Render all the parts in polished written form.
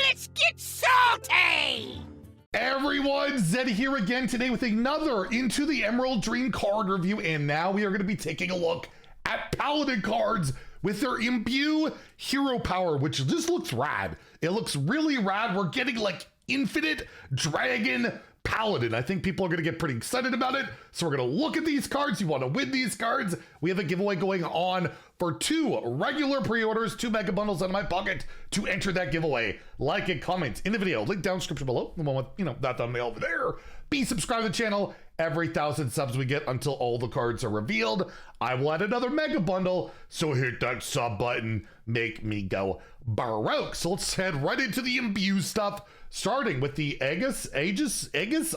Let's get salty! Everyone, Zeddy here again today with another Into the Emerald Dream card review, and now we are going to be taking a look at Paladin cards with their Imbue hero power, which just looks rad. It looks really rad. We're getting like infinite dragon Paladin. I think people are going to get pretty excited about it. So we're going to look at these cards. You want to win these cards. We have a giveaway going on for 2 regular pre-orders, 2 mega bundles out of my pocket to enter that giveaway. Like and comment in the video. Link down description below. The one with, that thumbnail over there. Be subscribed to the channel. Every 1,000 subs we get until all the cards are revealed, I will add another mega bundle. So hit that sub button. Make me go baroque. So let's head right into the Imbue stuff. Starting with the Aegis,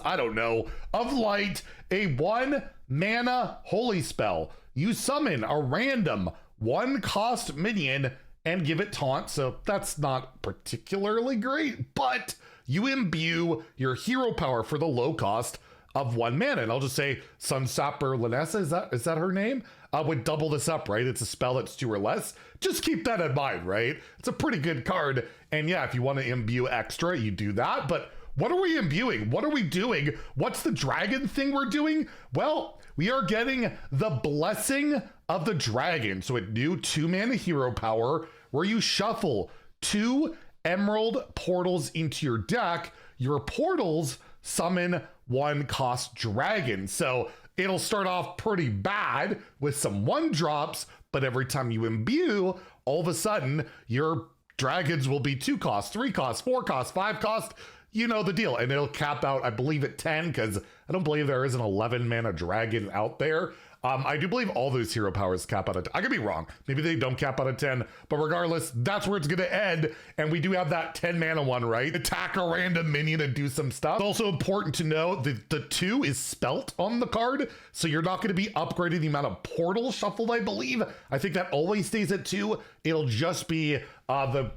I don't know, of Light, a 1 mana holy spell. You summon a random 1 cost minion and give it taunt, so that's not particularly great, but you imbue your hero power for the low cost of 1 mana. And I'll just say Sunsapper Lanessa, is that her name? Would double this up, right? It's a spell that's 2 or less. Just keep that in mind, right? It's a pretty good card. And yeah, if you want to imbue extra, you do that. But what are we imbuing? What are we doing? What's the dragon thing we're doing? Well, we are getting the Blessing of the Dragon. So a new 2 mana hero power where you shuffle 2 emerald portals into your deck. Your portals summon 1 cost dragon. So it'll start off pretty bad with some 1-drops, but every time you imbue, all of a sudden your dragons will be 2 cost, 3 cost, 4 cost, 5 cost. You know the deal. And it'll cap out, I believe, at 10, because I don't believe there is an 11 mana dragon out there. I do believe all those hero powers cap out at 10. I could be wrong. Maybe they don't cap out at 10, but regardless, that's where it's going to end. And we do have that 10 mana one, right? Attack a random minion and do some stuff. It's also important to know that the 2 is spelt on the card, so you're not going to be upgrading the amount of portals shuffled, I believe. I think that always stays at 2. It'll just be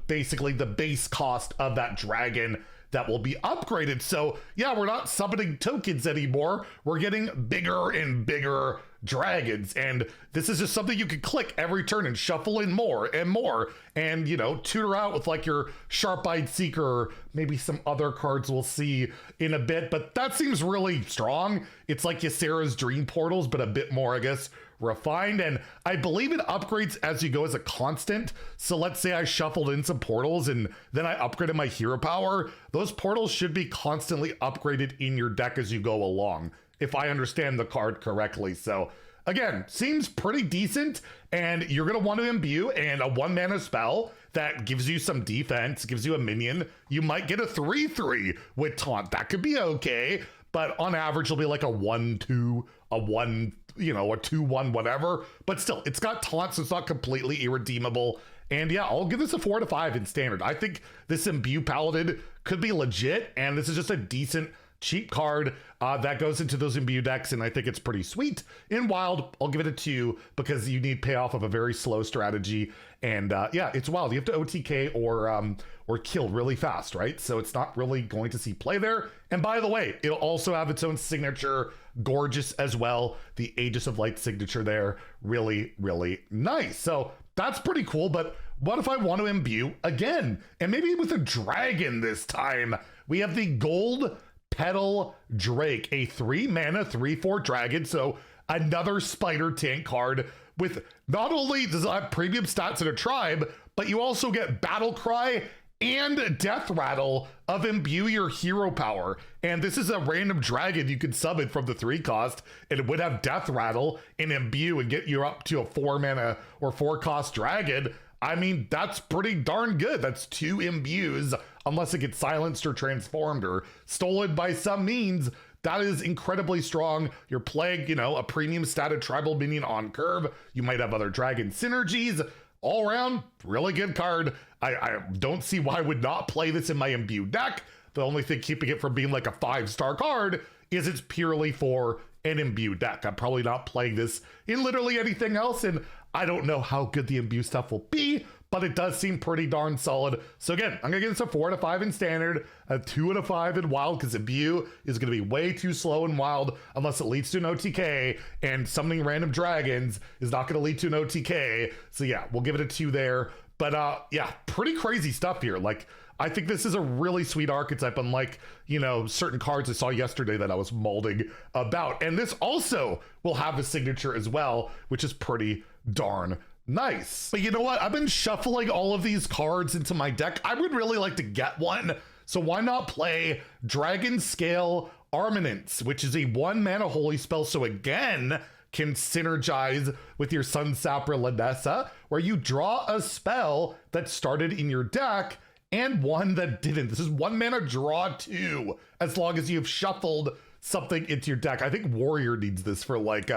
basically the base cost of that dragon that will be upgraded. So yeah, we're not summoning tokens anymore. We're getting bigger and bigger dragons. And this is just something you can click every turn and shuffle in more and more. And, tutor out with like your Sharp-Eyed Seeker, or maybe some other cards we'll see in a bit. But that seems really strong. It's like Ysera's Dream Portals, but a bit more, I guess, refined. And I believe it upgrades as you go as a constant. So let's say I shuffled in some portals and then I upgraded my hero power. Those portals should be constantly upgraded in your deck as you go along, if I understand the card correctly. So again, seems pretty decent, and you're going to want to imbue, and a 1 mana spell that gives you some defense, gives you a minion. You might get a 3/3 with taunt. That could be okay, but on average it'll be like a 1/2, a 1, a 2/1, whatever. But still, it's got taunt, so it's not completely irredeemable. And yeah, I'll give this a 4 to 5 in standard. I think this Imbue Paladin could be legit, and this is just a decent cheap card that goes into those Imbue decks, and I think it's pretty sweet. In Wild, I'll give it a 2 because you need payoff of a very slow strategy. And yeah, it's Wild. You have to OTK or kill really fast, right? So it's not really going to see play there. And by the way, it'll also have its own signature, gorgeous as well. The Aegis of Light signature there, really, really nice. So that's pretty cool. But what if I want to imbue again? And maybe with a dragon this time. We have the Gold Petal Drake, a 3 mana 3/4 dragon. So another spider tank card with not only does it have premium stats in a tribe, but you also get Battle Cry and Death Rattle of imbue your hero power. And this is a random dragon you can summon from the 3 cost, and it would have Death Rattle and imbue and get you up to a 4 mana or 4 cost dragon. I mean, that's pretty darn good. That's 2 imbues, unless it gets silenced or transformed or stolen by some means. That is incredibly strong. You're playing, a premium stated tribal minion on curve. You might have other dragon synergies. All around, really good card. I don't see why I would not play this in my imbue deck. The only thing keeping it from being like a 5-star card is it's purely for an imbue deck. I'm probably not playing this in literally anything else, and I don't know how good the imbue stuff will be, but it does seem pretty darn solid. So again, I'm gonna give this a 4 to 5 in standard, a 2 to 5 in Wild, because imbue is gonna be way too slow in Wild unless it leads to an OTK, and summoning random dragons is not gonna lead to an OTK. So yeah, we'll give it a 2 there. But yeah, pretty crazy stuff here. Like, I think this is a really sweet archetype, unlike, you know, certain cards I saw yesterday that I was molding about. And this also will have a signature as well, which is pretty darn nice. But you know what? I've been shuffling all of these cards into my deck. I would really like to get one. So why not play Dragon Scale Armaments, which is a 1-mana holy spell. So again, can synergize with your Sunsapper Lanessa, where you draw a spell that started in your deck and one that didn't. This is 1-mana draw 2, as long as you've shuffled something into your deck. I think Warrior needs this for like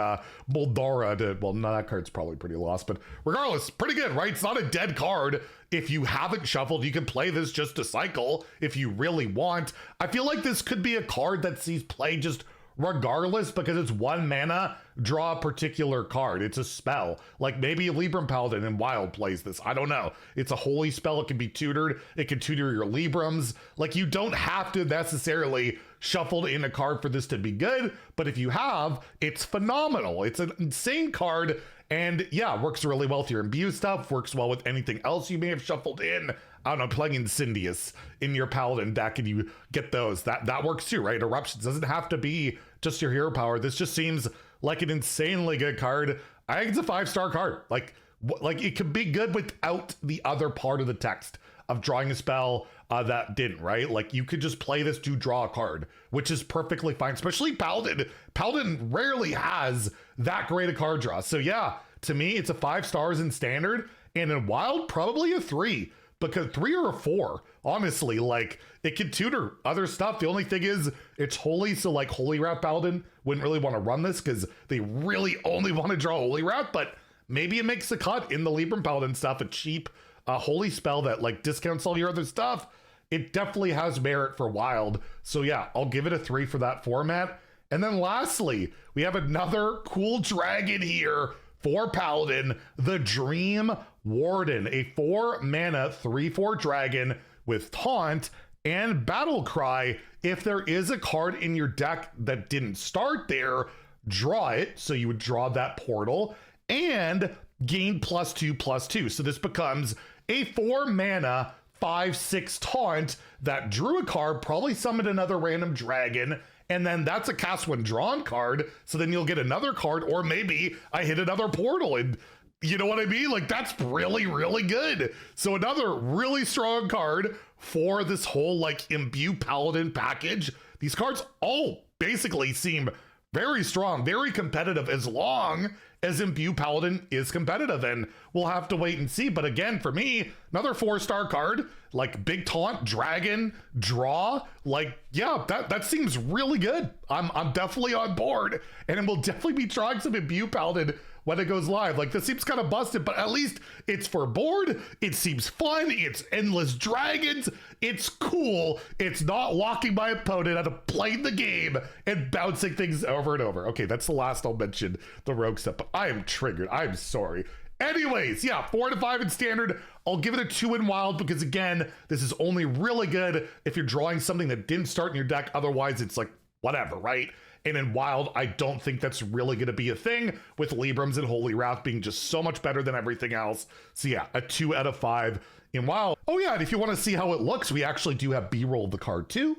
Moldara to, well, no, that card's probably pretty lost, but regardless, pretty good, right? It's not a dead card. If you haven't shuffled, you can play this just to cycle if you really want. I feel like this could be a card that sees play just regardless, because it's 1 mana, draw a particular card. It's a spell. Like maybe a Libram Paladin in Wild plays this. I don't know. It's a holy spell. It can be tutored. It can tutor your Librams. Like, you don't have to necessarily shuffle in a card for this to be good, but if you have, it's phenomenal. It's an insane card. And yeah, works really well with your imbue stuff, works well with anything else you may have shuffled in. I don't know, playing Incendious in your Paladin deck and you get those. That works too, right? Eruptions doesn't have to be just your hero power. This just seems like an insanely good card. I think it's a 5-star card. Like it could be good without the other part of the text of drawing a spell that didn't, right? Like, you could just play this to draw a card, which is perfectly fine, especially Paladin. Paladin rarely has that great a card draw. So yeah, to me, it's a 5 stars in Standard, and in Wild, probably a 3. Because 3 or a 4, honestly, like, it can tutor other stuff. The only thing is it's holy, so like Holy Wrath Paladin wouldn't really want to run this because they really only want to draw Holy Wrath, but maybe it makes a cut in the Libram Paladin stuff, a cheap holy spell that like discounts all your other stuff. It definitely has merit for Wild. So yeah, I'll give it a 3 for that format. And then lastly, we have another cool dragon here for Paladin, the Dream Warden, a 4-mana 3/4 dragon with Taunt and Battle Cry. If there is a card in your deck that didn't start there, draw it. So you would draw that portal and gain +2/+2. So this becomes a 4-mana 5/6 Taunt that drew a card, probably summoned another random dragon, and then that's a cast when drawn card. So then you'll get another card, or maybe I hit another portal, and you know what I mean? Like, that's really, really good. So another really strong card for this whole like Imbue Paladin package. These cards all basically seem very strong, very competitive, as long as Imbue Paladin is competitive, and we'll have to wait and see. But again, for me, another 4-star card, like big taunt, dragon, draw, like, yeah, that seems really good. I'm definitely on board, and we'll definitely be trying some Imbue Paladin when it goes live. Like, this seems kind of busted, but at least it's for board. It seems fun. It's endless dragons. It's cool. It's not locking my opponent out of playing the game and bouncing things over and over. Okay, that's the last I'll mention the rogue stuff, but I am triggered. I'm sorry. Anyways, yeah, 4 to 5 in Standard. I'll give it a 2 in Wild, because again, this is only really good if you're drawing something that didn't start in your deck. Otherwise, it's like, whatever, right? And in Wild, I don't think that's really going to be a thing, with Librams and Holy Wrath being just so much better than everything else. So yeah, a 2 out of 5 in Wild. Oh yeah, and if you want to see how it looks, we actually do have B-roll of the card too.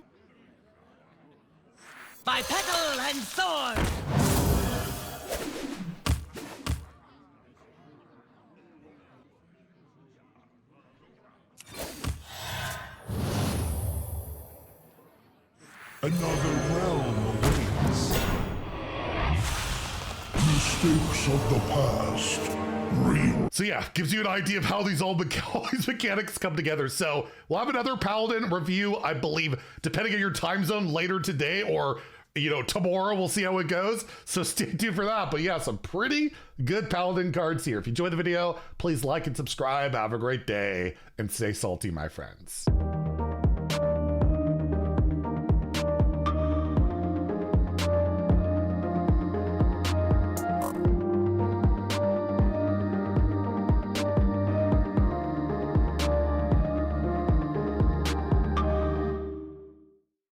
By petal and sword! Another realm awaits. Mistakes of the past. Real. So yeah, gives you an idea of how these all these mechanics come together. So we'll have another Paladin review, I believe, depending on your time zone, later today, or you know, tomorrow. We'll see how it goes. So stay tuned for that. But yeah, some pretty good Paladin cards here. If you enjoyed the video, please like and subscribe. Have a great day and stay salty, my friends.